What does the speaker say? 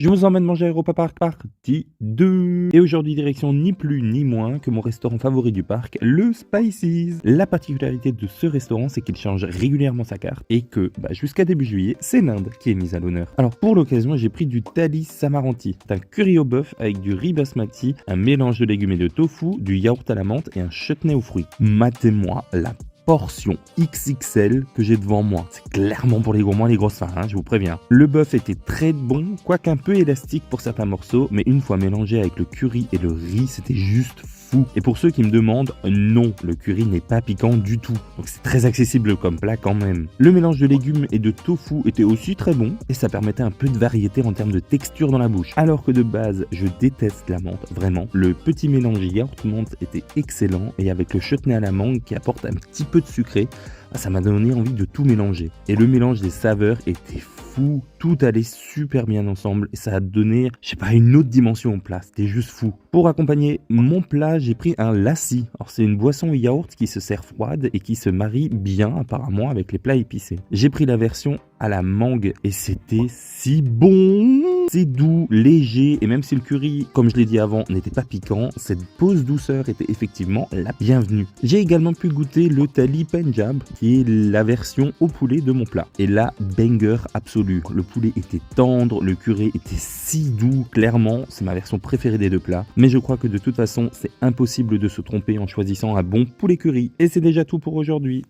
Je vous emmène manger à Europa Park, partie 2. Et aujourd'hui, direction ni plus ni moins que mon restaurant favori du parc, le Spices. La particularité de ce restaurant, c'est qu'il change régulièrement sa carte et que, jusqu'à début juillet, c'est l'Inde qui est mise à l'honneur. Alors pour l'occasion, j'ai pris du Thali Samaranti. C'est un curry au bœuf avec du riz basmati, un mélange de légumes et de tofu, du yaourt à la menthe et un chutney aux fruits. Matez-moi la portion XXL que j'ai devant moi. C'est clairement pour les gourmands et les grosses faim, je vous préviens. Le bœuf était très bon, quoique un peu élastique pour certains morceaux, mais une fois mélangé avec le curry et le riz, c'était juste fou. Et pour ceux qui me demandent, non, le curry n'est pas piquant du tout. Donc c'est très accessible comme plat quand même. Le mélange de légumes et de tofu était aussi très bon, et ça permettait un peu de variété en termes de texture dans la bouche. Alors que de base, je déteste la menthe, vraiment. Le petit mélange yaourt-menthe était excellent, et avec le chutney à la mangue qui apporte un petit peu de sucré, ça m'a donné envie de tout mélanger. Et le mélange des saveurs était fou, tout allait super bien ensemble et ça a donné, je sais pas, une autre dimension au plat, c'était juste fou. Pour accompagner mon plat, j'ai pris un lassi. Alors c'est une boisson au yaourt qui se sert froide et qui se marie bien apparemment avec les plats épicés. J'ai pris la version à la mangue et c'était si bon. C'est doux, léger et même si le curry, comme je l'ai dit avant, n'était pas piquant, cette pause douceur était effectivement la bienvenue. J'ai également pu goûter le Thali Punjab qui est la version au poulet de mon plat. Et là, banger absolu. Le poulet était tendre, le curry était si doux, clairement, c'est ma version préférée des deux plats. Mais je crois que de toute façon, c'est impossible de se tromper en choisissant un bon poulet curry. Et c'est déjà tout pour aujourd'hui.